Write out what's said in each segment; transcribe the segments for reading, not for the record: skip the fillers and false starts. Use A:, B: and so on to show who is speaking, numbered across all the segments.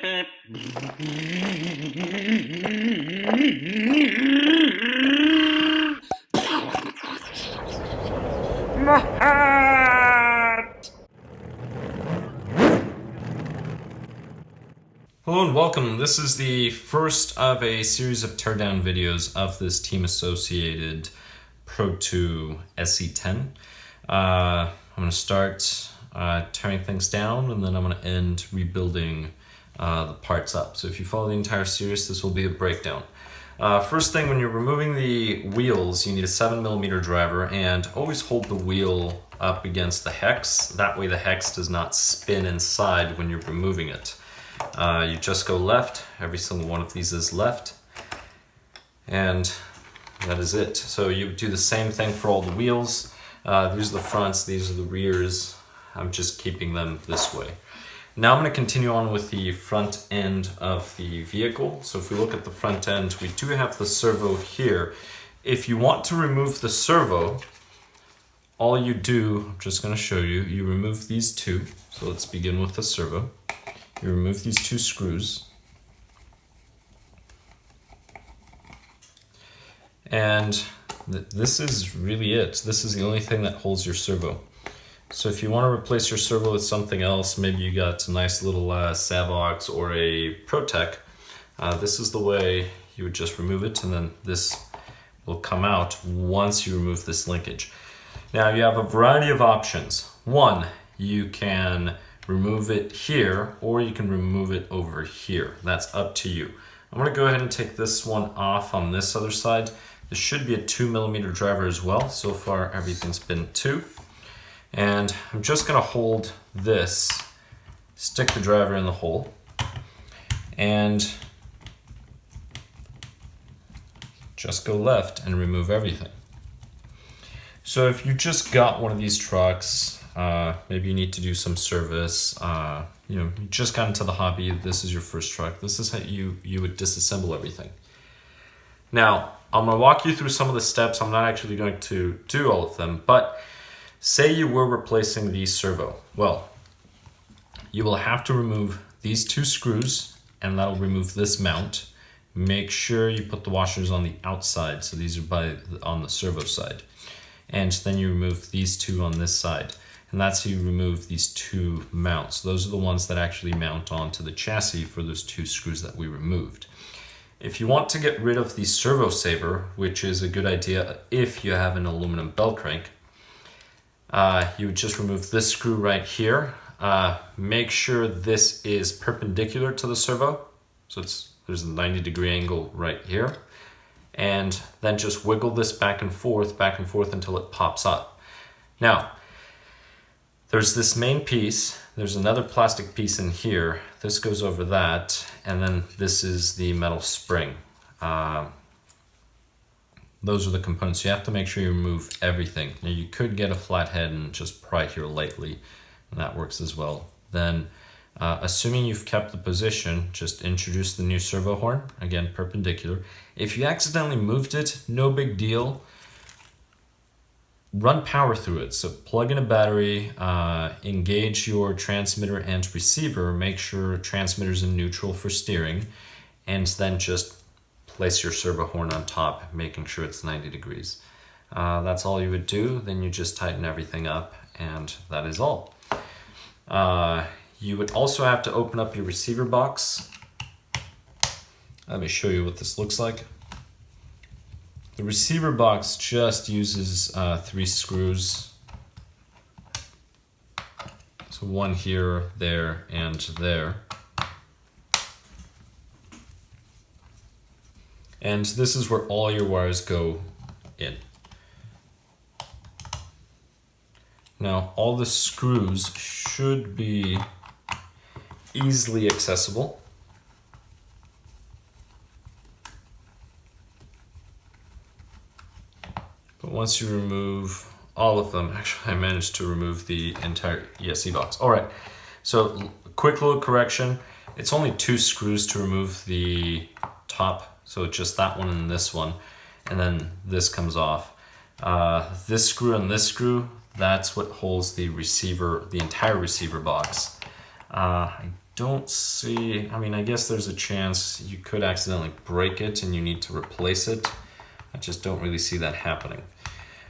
A: Hello and welcome. This is the first of a series of teardown videos of this Team Associated Pro2 SC10. I'm going to start tearing things down, and then I'm going to end rebuilding the parts up. So if you follow the entire series, this will be a breakdown. First thing, when you're removing the wheels, you need a 7mm driver, and always hold the wheel up against the hex. That way the hex does not spin inside when you're removing it. You just go left. Every single one of these is left, and that is it. So you do the same thing for all the wheels. These are the fronts, these are the rears. I'm just keeping them this way. Now I'm going to continue on with the front end of the vehicle. So if we look at the front end, we do have the servo here. If you want to remove the servo, all you do, I'm just going to show you, you remove these two. So let's begin with the servo. You remove these two screws. And this is really it. This is the only thing that holds your servo. So if you want to replace your servo with something else, maybe you got a nice little Savox or a ProTech, this is the way you would just remove it, and then this will come out once you remove this linkage. Now you have a variety of options. One, you can remove it here, or you can remove it over here. That's up to you. I'm going to go ahead and take this one off on this other side. This should be a 2mm driver as well. So far everything's been 2. And I'm just going to hold this, stick the driver in the hole, and just go left and remove everything. So if you just got one of these trucks, maybe you need to do some service, you just got into the hobby, this is your first truck, this is how you would disassemble everything. Now, I'm going to walk you through some of the steps. I'm not actually going to do all of them, but say you were replacing the servo. Well, you will have to remove these two screws, and that'll remove this mount. Make sure you put the washers on the outside, so these are on the servo side. And then you remove these two on this side. And that's how you remove these two mounts. Those are the ones that actually mount onto the chassis for those two screws that we removed. If you want to get rid of the servo saver, which is a good idea if you have an aluminum bell crank, you would just remove this screw right here. Make sure this is perpendicular to the servo. So there's a 90-degree angle right here. And then just wiggle this back and forth until it pops up. Now, there's this main piece, there's another plastic piece in here, this goes over that, and then this is the metal spring. Those are the components. You have to make sure you remove everything. Now you could get a flat head and just pry here lightly, and that works as well. Then, assuming you've kept the position, just introduce the new servo horn, again perpendicular. If you accidentally moved it, no big deal. Run power through it. So plug in a battery, engage your transmitter and receiver, make sure transmitter's in neutral for steering, and then just place your servo horn on top, making sure it's 90 degrees. That's all you would do. Then you just tighten everything up, and that is all. You would also have to open up your receiver box. Let me show you what this looks like. The receiver box just uses 3 screws. So one here, there, and there. And this is where all your wires go in. Now, all the screws should be easily accessible. But once you remove all of them, actually I managed to remove the entire ESC box. All right, so quick little correction. It's only 2 screws to remove the top, so just that one and this one, and then this comes off. This screw and this screw, that's what holds the receiver, the entire receiver box. I don't see, I mean, I guess there's a chance you could accidentally break it and you need to replace it. I just don't really see that happening.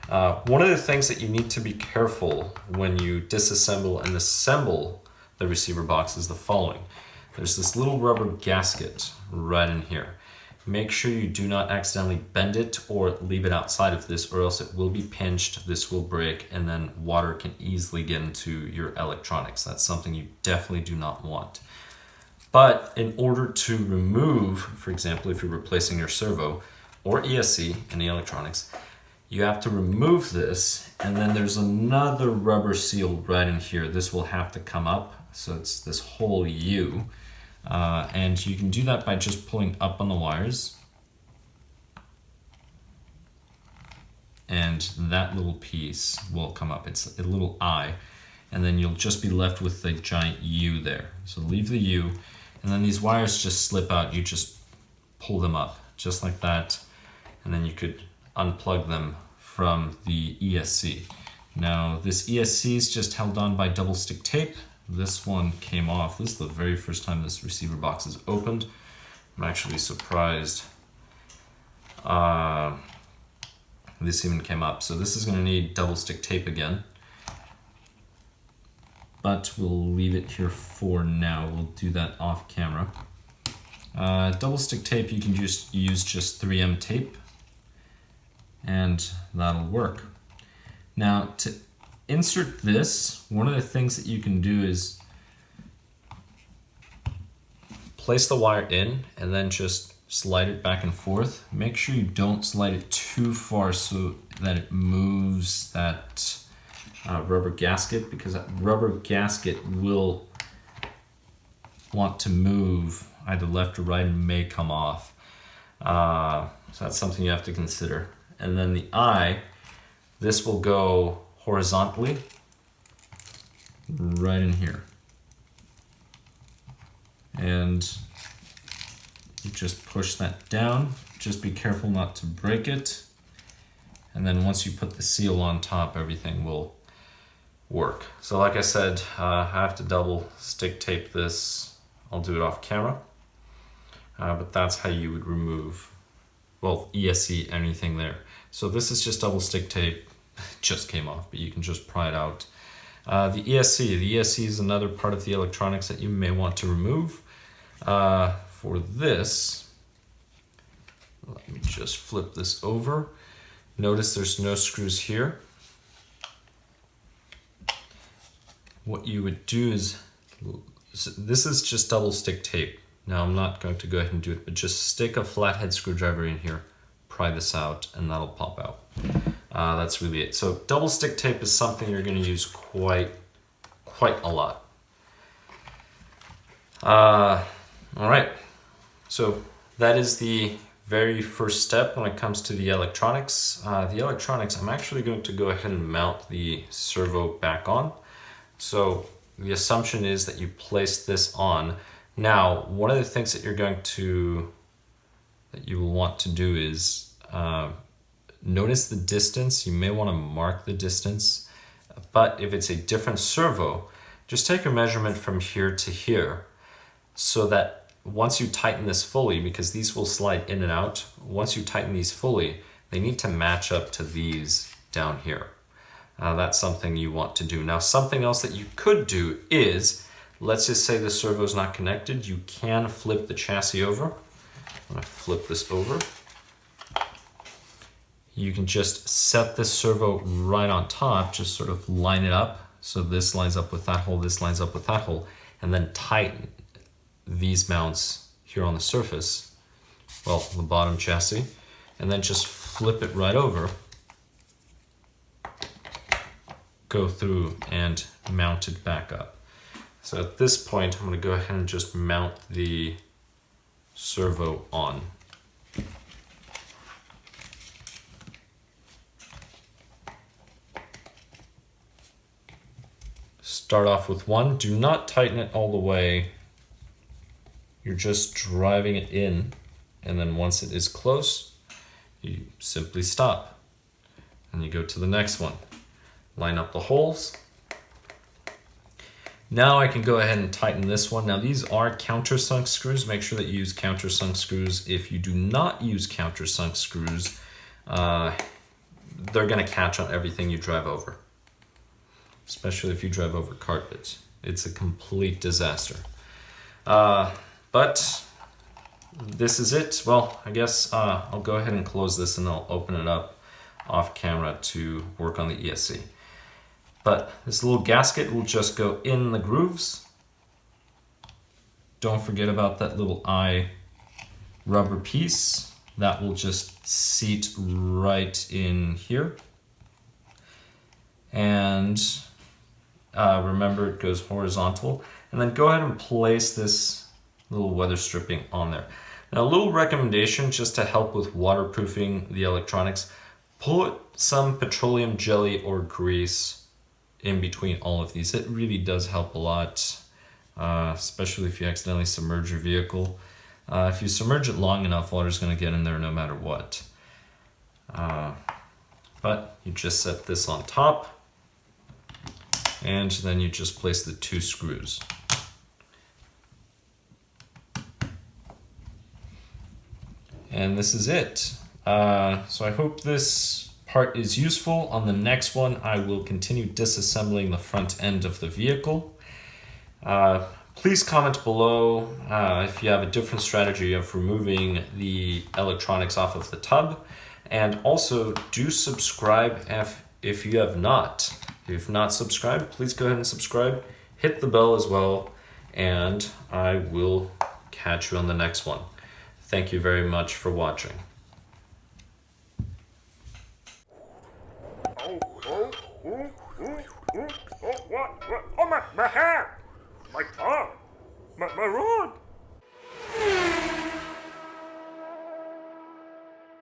A: One of the things that you need to be careful when you disassemble and assemble the receiver box is the following. There's this little rubber gasket right in here. Make sure you do not accidentally bend it or leave it outside of this, or else it will be pinched, this will break, and then water can easily get into your electronics. That's something you definitely do not want. But in order to remove, for example, if you're replacing your servo or ESC in the electronics, you have to remove this, and then there's another rubber seal right in here. This will have to come up, so it's this whole U. And you can do that by just pulling up on the wires, and that little piece will come up. It's a little I, and then you'll just be left with the giant U there. So leave the U, and then these wires just slip out. You just pull them up just like that, and then you could unplug them from the ESC. Now this ESC is just held on by double stick tape. This one came off. This is the very first time this receiver box is opened. I'm actually surprised this even came up. So this is going to need double stick tape again, but we'll leave it here for now. We'll do that off camera. Double stick tape, you can just use 3M tape, and that'll work. Now to insert this, one of the things that you can do is place the wire in and then just slide it back and forth. Make sure you don't slide it too far so that it moves that rubber gasket, because that rubber gasket will want to move either left or right and may come off. So that's something you have to consider. And then the eye, this will go horizontally right in here, and you just push that down. Just be careful not to break it, and then once you put the seal on top, everything will work. So like I said, I have to double stick tape this. I'll do it off camera, but that's how you would remove, well, ESC, anything there. So this is just double stick tape. Just came off, but you can just pry it out. The ESC is another part of the electronics that you may want to remove. For this, let me just flip this over. Notice there's no screws here. What you would do is, this is just double stick tape. Now I'm not going to go ahead and do it, but just stick a flathead screwdriver in here, pry this out, and that'll pop out. That's really it. So double stick tape is something you're going to use quite a lot. All right, so that is the very first step when it comes to the electronics. I'm actually going to go ahead and mount the servo back on. So the assumption is that you place this on. Now, one of the things that you will want to do is notice the distance. You may want to mark the distance, but if it's a different servo, just take a measurement from here to here, so that once you tighten this fully, because these will slide in and out, once you tighten these fully, they need to match up to these down here. That's something you want to do. Now, something else that you could do is, let's just say the servo is not connected, you can flip the chassis over. I'm going to flip this over. You can just set this servo right on top, just sort of line it up. So this lines up with that hole, this lines up with that hole, and then tighten these mounts here on the surface, well, the bottom chassis, and then just flip it right over, go through and mount it back up. So at this point, I'm going to go ahead and just mount the servo on. Start off with one. Do not tighten it all the way. You're just driving it in, and then once it is close, you simply stop. And you go to the next one. Line up the holes. Now I can go ahead and tighten this one. Now these are countersunk screws. Make sure that you use countersunk screws. If you do not use countersunk screws, they're gonna catch on everything you drive over. Especially if you drive over carpet. It's a complete disaster. But this is it. Well, I guess I'll go ahead and close this and I'll open it up off camera to work on the ESC. But this little gasket will just go in the grooves. Don't forget about that little eye rubber piece. That will just seat right in here. And remember, it goes horizontal. And then go ahead and place this little weather stripping on there. Now, a little recommendation just to help with waterproofing the electronics, put some petroleum jelly or grease in between all of these. It really does help a lot, especially if you accidentally submerge your vehicle. If you submerge it long enough, water's gonna get in there no matter what. But you just set this on top, and then you just place the 2 screws. And this is it. So I hope this part is useful. On the next one, I will continue disassembling the front end of the vehicle. Please comment below if you have a different strategy of removing the electronics off of the tub. And also do subscribe if you have not. If you've not subscribed, please go ahead and subscribe. Hit the bell as well, and I will catch you on the next one. Thank you very much for watching.
B: What? Oh, my hair! My tongue! My rod!